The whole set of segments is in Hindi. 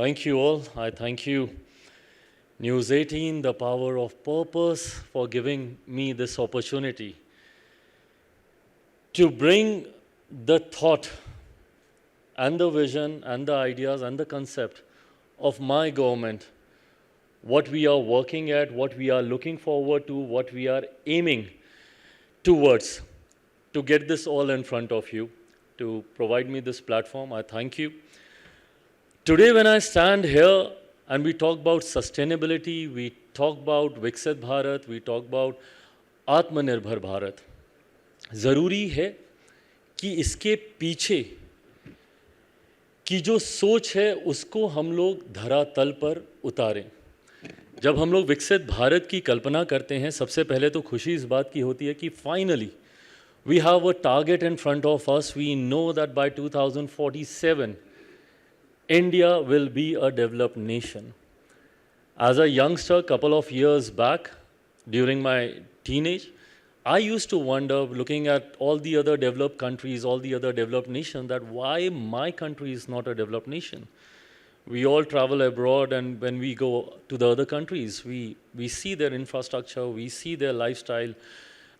Thank you all. I thank you, News 18, the Power of Purpose, for giving me this opportunity to bring the thought and the vision and the ideas and the concept of my government, what we are working at, what we are looking forward to, what we are aiming towards, to get this all in front of you, to provide me this platform. I thank you. Today, when I stand here and we talk about sustainability, we talk about Viksit Bharat, we talk about आत्मनिर्भर भारत, ज़रूरी है कि इसके पीछे की जो सोच है उसको हम लोग धरातल पर उतारें। जब हम लोग विकसित भारत की कल्पना करते हैं, सबसे पहले तो खुशी इस बात की होती है कि finally we have a target in front of us. We know that by 2047, India will be a developed nation. As a youngster, a couple of years back, during my teenage, I used to wonder, looking at all the other developed countries, all the other developed nations, that why my country is not a developed nation. We all travel abroad, and when we go to the other countries, we see their infrastructure, we see their lifestyle,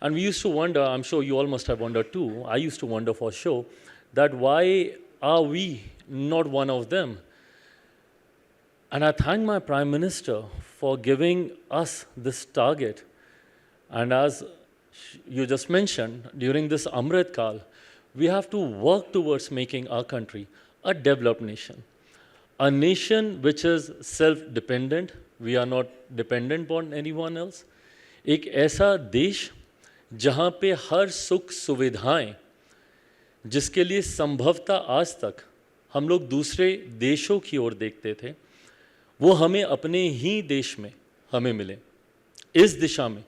and we used to wonder, I'm sure you all must have wondered too, I used to wonder for sure, that why are we not one of them? And I thank my Prime Minister for giving us this target. And as you just mentioned, during this Amrit Kal, we have to work towards making our country a developed nation. A nation which is self-dependent, we are not dependent on anyone else. एक ऐसा देश जहाँ पे हर सुख सुविधाएं, जिसके लिए संभवतः आज तक हम लोग दूसरे देशों की ओर देखते थे, वो हमें अपने ही देश में हमें मिले। इस दिशा में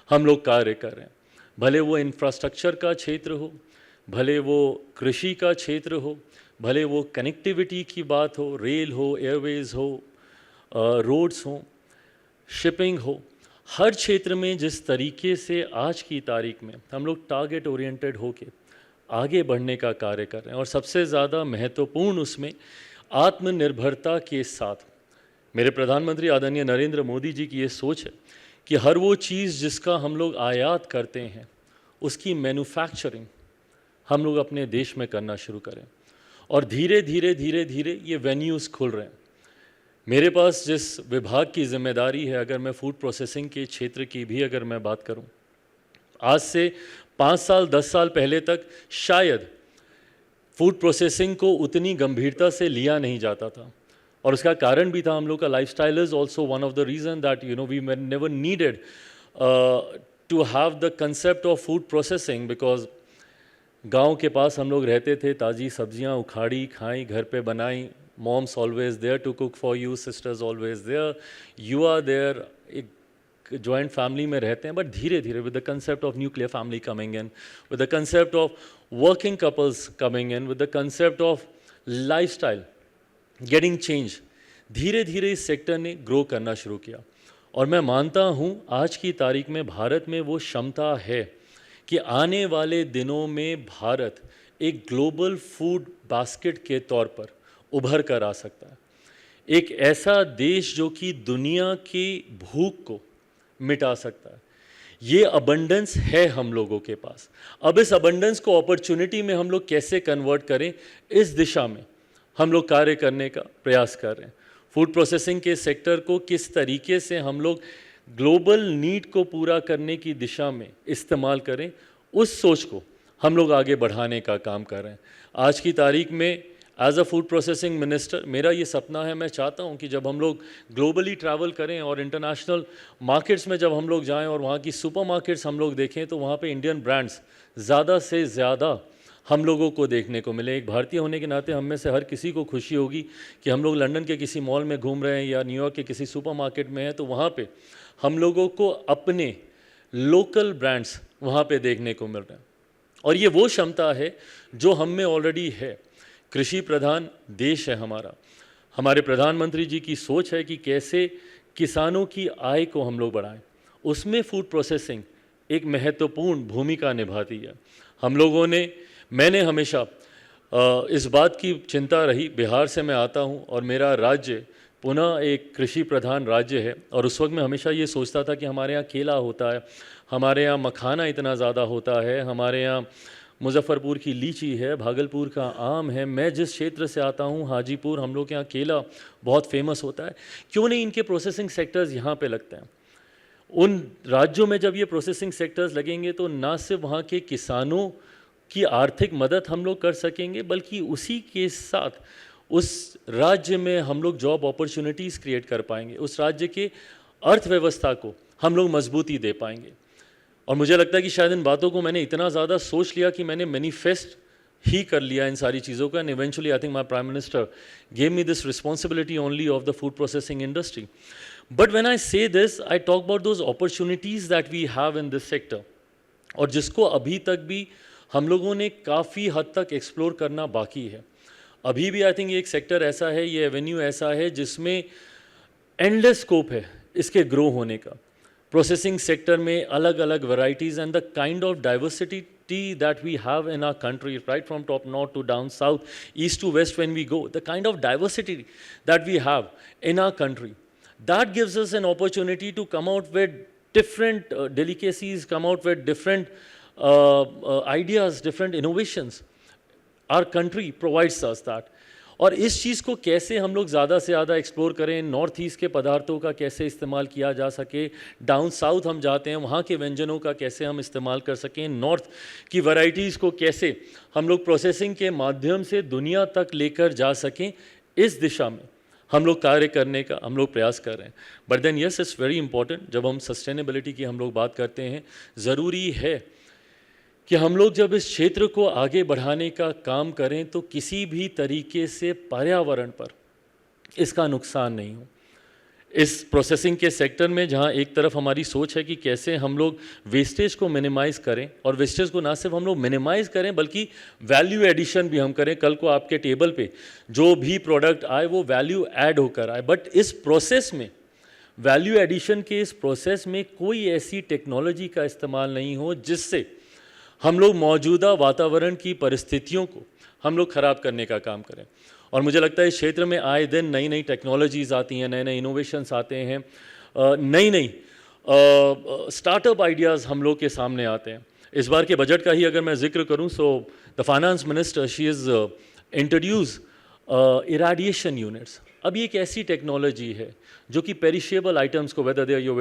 हम लोग कार्य कर रहे हैं, भले वो इंफ्रास्ट्रक्चर का क्षेत्र हो, भले वो कृषि का क्षेत्र हो, भले वो कनेक्टिविटी की बात हो, रेल हो, एयरवेज हो, रोड्स हो, शिपिंग हो, हर क्षेत्र में जिस तरीके से आज की तारीख में हम लोग टारगेट ओरिएंटेड होके आगे बढ़ने का कार्य कर रहे हैं, और सबसे ज़्यादा महत्वपूर्ण उसमें आत्मनिर्भरता के साथ मेरे प्रधानमंत्री आदरणीय नरेंद्र मोदी जी की ये सोच है कि हर वो चीज़ जिसका हम लोग आयात करते हैं उसकी मैन्युफैक्चरिंग हम लोग अपने देश में करना शुरू करें। और धीरे धीरे ये वेन्यूज़ खुल रहे हैं। मेरे पास जिस विभाग की जिम्मेदारी है, अगर मैं फूड प्रोसेसिंग के क्षेत्र की भी अगर मैं बात करूं, आज से 5 साल 10 साल पहले तक शायद फूड प्रोसेसिंग को उतनी गंभीरता से लिया नहीं जाता था, और उसका कारण भी था हम लोग का lifestyle is also one of the reason that we never needed to have the concept of food processing, because गांव के पास हम लोग रहते थे, ताज़ी सब्जियां उखाड़ी खाई, घर पे बनाई, mom's always there to cook for you, sisters always there, you are there, एक joint family में रहते हैं। but धीरे धीरे with the concept of nuclear family coming in, with the concept of working couples coming in, with the concept of lifestyle getting change, धीरे धीरे इस सेक्टर ने ग्रो करना शुरू किया। और मैं मानता हूँ आज की तारीख में भारत में वो क्षमता है कि आने वाले दिनों में भारत एक ग्लोबल फूड बास्केट के तौर पर उभर कर आ सकता है, एक ऐसा देश जो कि दुनिया की भूख को मिटा सकता है। ये अबंडेंस है हम लोगों के पास। अब इस अबंडेंस को अपॉर्चुनिटी में हम लोग कैसे कन्वर्ट करें, इस दिशा में हम लोग कार्य करने का प्रयास कर रहे हैं। फूड प्रोसेसिंग के सेक्टर को किस तरीके से हम लोग ग्लोबल नीड को पूरा करने की दिशा में इस्तेमाल करें, उस सोच को हम लोग आगे बढ़ाने का काम कर रहे हैं। आज की तारीख में as a food processing minister मेरा ये सपना है, मैं चाहता हूँ कि जब हम लोग ग्लोबली ट्रैवल करें और इंटरनेशनल मार्केट्स में जब हम लोग जाएं और वहाँ की सुपर मार्केट्स हम लोग देखें, तो वहाँ पे इंडियन ब्रांड्स ज़्यादा से ज़्यादा हम लोगों को देखने को मिले। एक भारतीय होने के नाते हम में से हर किसी को खुशी होगी कि हम लोग लंदन के किसी मॉल में घूम रहे हैं या न्यूयॉर्क के किसी सुपर मार्केट में हैं, तो वहाँ पे हम लोगों को अपने लोकल ब्रांड्स वहाँ पे देखने को मिल रहे हैं। और ये वो क्षमता है जो हम में ऑलरेडी है। कृषि प्रधान देश है हमारा। हमारे प्रधानमंत्री जी की सोच है कि कैसे किसानों की आय को हम लोग बढ़ाएं, उसमें फूड प्रोसेसिंग एक महत्वपूर्ण भूमिका निभाती है। हम लोगों ने, मैंने हमेशा इस बात की चिंता रही, बिहार से मैं आता हूँ और मेरा राज्य पुनः एक कृषि प्रधान राज्य है, और उस वक्त मैं हमेशा ये सोचता था कि हमारे यहाँ केला होता है, हमारे यहाँ मखाना इतना ज़्यादा होता है, हमारे यहाँ मुजफ्फरपुर की लीची है, भागलपुर का आम है, मैं जिस क्षेत्र से आता हूँ हाजीपुर, हम लोग के यहाँ केला बहुत फेमस होता है, क्यों नहीं इनके प्रोसेसिंग सेक्टर्स यहाँ पे लगते हैं। उन राज्यों में जब ये प्रोसेसिंग सेक्टर्स लगेंगे तो ना सिर्फ वहाँ के किसानों की आर्थिक मदद हम लोग कर सकेंगे, बल्कि उसी के साथ उस राज्य में हम लोग जॉब अपॉर्चुनिटीज़ क्रिएट कर पाएंगे, उस राज्य के अर्थव्यवस्था को हम लोग मजबूती दे पाएंगे। और मुझे लगता है कि शायद इन बातों को मैंने इतना ज़्यादा सोच लिया कि मैंने मैनिफेस्ट ही कर लिया इन सारी चीज़ों का, and eventually I think my prime minister gave me this responsibility only of the food processing industry. But when I say this, I talk about those opportunities that we have in this sector, और जिसको अभी तक भी हम लोगों ने काफ़ी हद तक एक्सप्लोर करना बाकी है. अभी भी आई थिंक ये एक सेक्टर ऐसा है, ये एवेन्यू ऐसा है जिसमें एंडलेस स्कोप है इसके ग्रो होने का. प्रोसेसिंग सेक्टर में अलग अलग varieties and the kind of diversity that we have in our country, right from top north to down south, east to west, when we go, the kind of diversity that we have in our country, that gives us an opportunity to come out with different delicacies, come out with different ideas, different innovations. Our country provides us that. और इस चीज़ को कैसे हम लोग ज़्यादा से ज़्यादा एक्सप्लोर करें, नॉर्थ ईस्ट के पदार्थों का कैसे इस्तेमाल किया जा सके, डाउन साउथ हम जाते हैं वहाँ के व्यंजनों का कैसे हम इस्तेमाल कर सकें, नॉर्थ की वैरायटीज़ को कैसे हम लोग प्रोसेसिंग के माध्यम से दुनिया तक लेकर जा सकें, इस दिशा में हम लोग कार्य करने का हम लोग प्रयास कर रहे हैं. But then yes, it's very important, जब हम सस्टेनेबिलिटी की हम लोग बात करते हैं, ज़रूरी है कि हम लोग जब इस क्षेत्र को आगे बढ़ाने का काम करें तो किसी भी तरीके से पर्यावरण पर इसका नुकसान नहीं हो. इस प्रोसेसिंग के सेक्टर में जहां एक तरफ हमारी सोच है कि कैसे हम लोग वेस्टेज को मिनिमाइज़ करें, और वेस्टेज को ना सिर्फ हम लोग मिनिमाइज़ करें बल्कि वैल्यू एडिशन भी हम करें, कल को आपके टेबल पे जो भी प्रोडक्ट आए वो वैल्यू ऐड होकर आए. बट इस प्रोसेस में, वैल्यू एडिशन के इस प्रोसेस में कोई ऐसी टेक्नोलॉजी का इस्तेमाल नहीं हो जिससे हम लोग मौजूदा वातावरण की परिस्थितियों को हम लोग ख़राब करने का काम करें. और मुझे लगता है इस क्षेत्र में आए दिन नई नई टेक्नोलॉजीज़ आती हैं, नए नए इनोवेशंस आते हैं, नई नई स्टार्टअप आइडियाज़ हम लोग के सामने आते हैं. इस बार के बजट का ही अगर मैं जिक्र करूं, so the finance minister she is introduce irradiation units. अब ये एक ऐसी टेक्नोलॉजी है जो कि पेरिशेबल आइटम्स को, whether they are your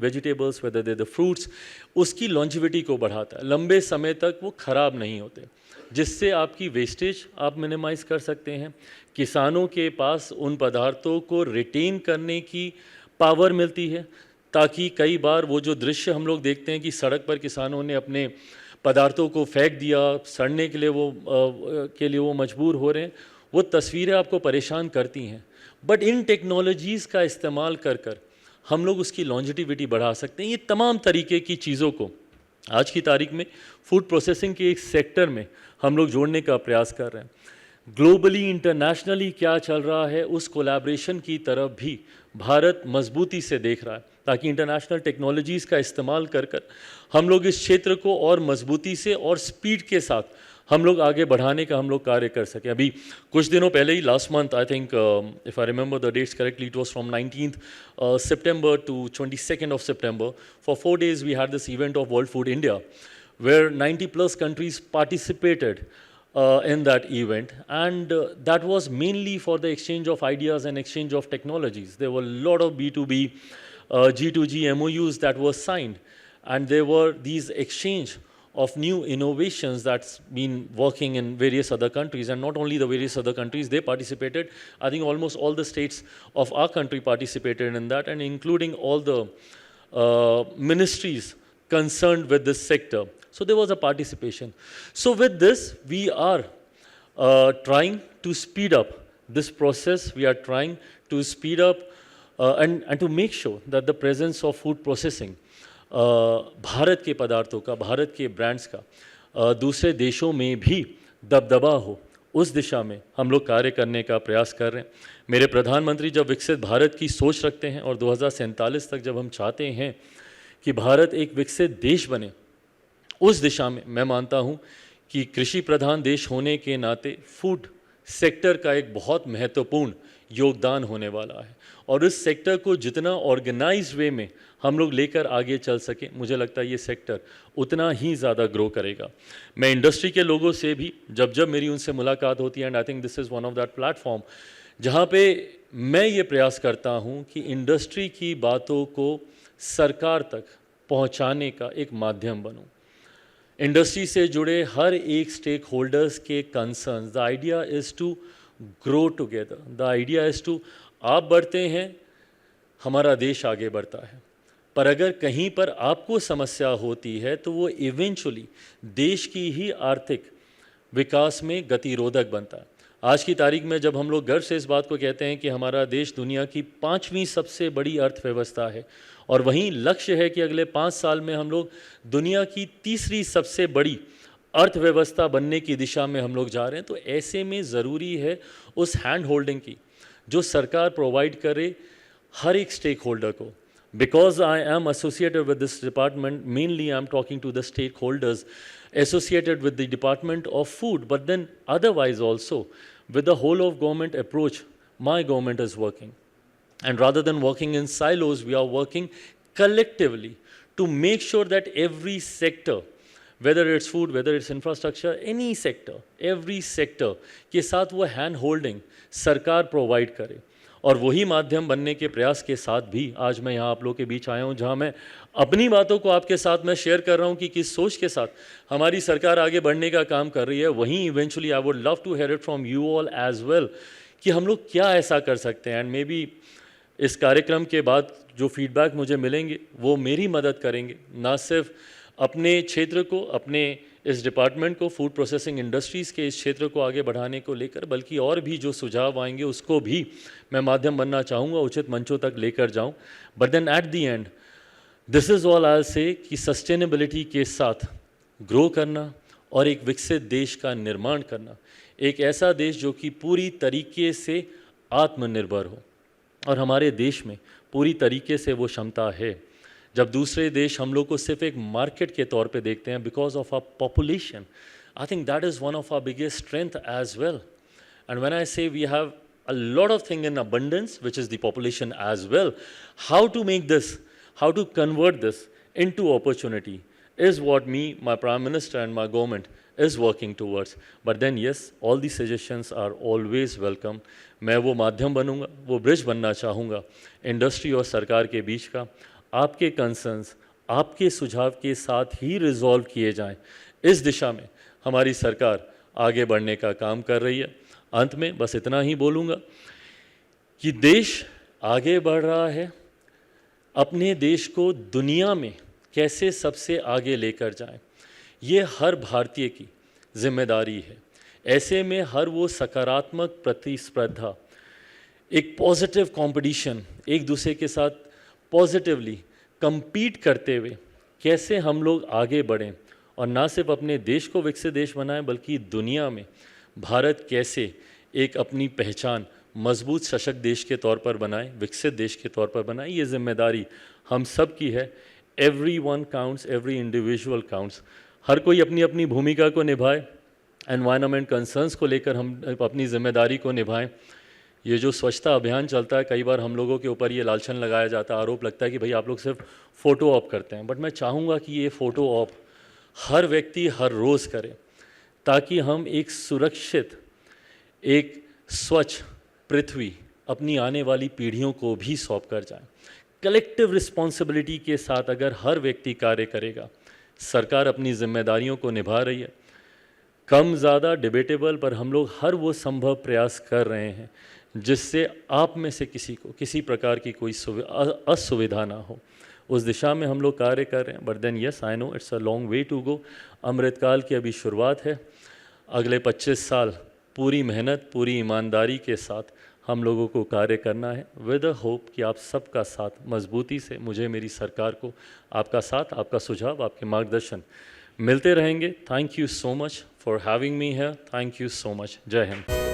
vegetables, whether they the fruits, उसकी लॉन्जिविटी को बढ़ाता है, लंबे समय तक वो ख़राब नहीं होते, जिससे आपकी वेस्टेज आप मिनिमाइज़ कर सकते हैं. किसानों के पास उन पदार्थों को रिटेन करने की पावर मिलती है, ताकि कई बार वो जो दृश्य हम लोग देखते हैं कि सड़क पर किसानों ने अपने पदार्थों को फेंक दिया, सड़ने के लिए वो मजबूर हो रहे हैं, वो तस्वीरें आपको परेशान करती हैं. बट इन टेक्नोलॉजीज़ का इस्तेमाल कर कर हम लोग उसकी लॉन्जिटिविटी बढ़ा सकते हैं. ये तमाम तरीके की चीज़ों को आज की तारीख में फूड प्रोसेसिंग के एक सेक्टर में हम लोग जोड़ने का प्रयास कर रहे हैं. ग्लोबली, इंटरनेशनली क्या चल रहा है, उस कोलैबोरेशन की तरफ भी भारत मजबूती से देख रहा है, ताकि इंटरनेशनल टेक्नोलॉजीज़ का इस्तेमाल कर कर हम लोग इस क्षेत्र को और मजबूती से और स्पीड के साथ हम लोग आगे बढ़ाने का हम लोग कार्य कर सकें. अभी कुछ दिनों पहले ही, last month, I think if I remember the dates correctly, it was from 19th September to 22nd of September. For 4 days we had this event of World Food India, where 90 plus countries participated in that event, and that was mainly for the exchange of ideas and exchange of technologies. There were a lot of B2B, G2G MOUs that were signed, and there were these exchange of new innovations that's been working in various other countries. And not only the various other countries, they participated. I think almost all the states of our country participated in that, and including all the ministries concerned with this sector. So there was a participation. So with this, we are trying to speed up this process. We are trying to speed up and to make sure that the presence of food processing, Bharat के पदार्थों का, भारत के ब्रांड्स का दूसरे देशों में भी दबदबा हो, उस दिशा में हम लोग कार्य करने का प्रयास कर रहे हैं. मेरे प्रधानमंत्री जब विकसित भारत की सोच रखते हैं और 2047 तक जब हम चाहते हैं कि भारत एक विकसित देश बने, उस दिशा में मैं मानता हूं कि कृषि प्रधान देश होने के नाते फूड सेक्टर का एक बहुत महत्वपूर्ण योगदान होने वाला है, और इस सेक्टर को जितना ऑर्गेनाइज्ड वे में हम लोग लेकर आगे चल सकें, मुझे लगता है ये सेक्टर उतना ही ज़्यादा ग्रो करेगा। मैं इंडस्ट्री के लोगों से भी जब जब मेरी उनसे मुलाकात होती है, and I think this is one of that platform जहाँ पे मैं ये प्रयास करता हूँ कि इंडस्ट्री की बातों को सरकार तक पहुँचाने का एक माध्यम बनूँ। इंडस्ट्री से जुड़े हर एक स्टेक होल्डर्स के concerns, the idea is to grow together, the idea is to, आप बढ़ते हैं हमारा देश आगे बढ़ता है, पर अगर कहीं पर आपको समस्या होती है तो वो इवेंचुअली देश की ही आर्थिक विकास में गतिरोधक बनता है। आज की तारीख में जब हम लोग गर्व से इस बात को कहते हैं कि हमारा देश दुनिया की 5वीं सबसे बड़ी अर्थव्यवस्था है, और वहीं लक्ष्य है कि अगले 5 साल में हम लोग दुनिया की 3री सबसे बड़ी अर्थव्यवस्था बनने की दिशा में हम लोग जा रहे हैं, तो ऐसे में ज़रूरी है उस हैंड होल्डिंग की जो सरकार प्रोवाइड करे हर एक स्टेक होल्डर को। Because I am associated with this department, mainly I'm talking to the stakeholders associated with the Department of Food, but then otherwise also with the whole of government approach my government is working. And rather than working in silos, we are working collectively to make sure that every sector, whether it's food, whether it's infrastructure, any sector, every sector के साथ वो hand holding सरकार प्रोवाइड करे। और वही माध्यम बनने के प्रयास के साथ भी आज मैं यहाँ आप लोगों के बीच आया हूँ, जहाँ मैं अपनी बातों को आपके साथ मैं शेयर कर रहा हूँ कि किस सोच के साथ हमारी सरकार आगे बढ़ने का काम कर रही है। वहीं eventually I would love to hear it from you all as well कि हम लोग क्या ऐसा कर सकते हैं। एंड मे बी इस कार्यक्रम के बाद जो फीडबैक मुझे मिलेंगे वो मेरी मदद करेंगे, ना सिर्फ अपने क्षेत्र को, अपने इस डिपार्टमेंट को, फूड प्रोसेसिंग इंडस्ट्रीज़ के इस क्षेत्र को आगे बढ़ाने को लेकर, बल्कि और भी जो सुझाव आएंगे उसको भी मैं माध्यम बनना चाहूँगा, उचित मंचों तक लेकर जाऊँ। But then at the end this is all I say कि सस्टेनेबिलिटी के साथ ग्रो करना और एक विकसित देश का निर्माण करना, एक ऐसा देश जो कि पूरी तरीके से आत्मनिर्भर हो, और हमारे देश में पूरी तरीके से वो क्षमता है। जब दूसरे देश हम लोग को सिर्फ एक मार्केट के तौर पे देखते हैं because of our population, I think that is one of our biggest strength as well. And when I say we have a lot of thing in abundance, which is the population as well. How to make this, how to convert this into opportunity is what me, my Prime Minister and my government is working towards. But then yes, all the suggestions are always welcome. मैं वो माध्यम बनूंगा, वो ब्रिज बनना चाहूँगा इंडस्ट्री और सरकार के बीच का। आपके कंसर्न्स, आपके सुझाव के साथ ही रिजॉल्व किए जाएं। इस दिशा में हमारी सरकार आगे बढ़ने का काम कर रही है। अंत में बस इतना ही बोलूँगा कि देश आगे बढ़ रहा है, अपने देश को दुनिया में कैसे सबसे आगे लेकर जाएं, ये हर भारतीय की जिम्मेदारी है। ऐसे में हर वो सकारात्मक प्रतिस्पर्धा, एक पॉजिटिव कंपटीशन, एक दूसरे के साथ पॉजिटिवली compete करते हुए कैसे हम लोग आगे बढ़ें और ना सिर्फ अपने देश को विकसित देश बनाएं, बल्कि दुनिया में भारत कैसे एक अपनी पहचान मजबूत सशक्त देश के तौर पर बनाए, विकसित देश के तौर पर बनाए, ये जिम्मेदारी हम सब की है। everyone counts, every individual counts। हर कोई अपनी अपनी भूमिका को निभाए, एनवायरनमेंट कंसर्न्स को लेकर हम अपनी जिम्मेदारी को निभाएं। ये जो स्वच्छता अभियान चलता है, कई बार हम लोगों के ऊपर ये लालछन लगाया जाता है, आरोप लगता है कि भाई आप लोग सिर्फ फ़ोटो ऑप करते हैं। बट मैं चाहूँगा कि ये फ़ोटो ऑप हर व्यक्ति हर रोज़ करे, ताकि हम एक सुरक्षित, एक स्वच्छ पृथ्वी अपनी आने वाली पीढ़ियों को भी सौंप कर जाए। कलेक्टिव रिस्पॉन्सिबिलिटी के साथ अगर हर व्यक्ति कार्य करेगा, सरकार अपनी जिम्मेदारियों को निभा रही है। कम ज़्यादा डिबेटेबल, पर हम लोग हर वो संभव प्रयास कर रहे हैं जिससे आप में से किसी को किसी प्रकार की कोई असुविधा ना हो, उस दिशा में हम लोग कार्य कर रहे हैं। But then yes, I know it's a long way to go. अमृतकाल की अभी शुरुआत है। अगले 25 साल पूरी मेहनत, पूरी ईमानदारी के साथ हम लोगों को कार्य करना है, विद अ होप कि आप सबका साथ मजबूती से, मुझे, मेरी सरकार को आपका साथ, आपका सुझाव, आपके मार्गदर्शन मिलते रहेंगे। Thank you so much for having me here. Thank you so much. जय हिंद।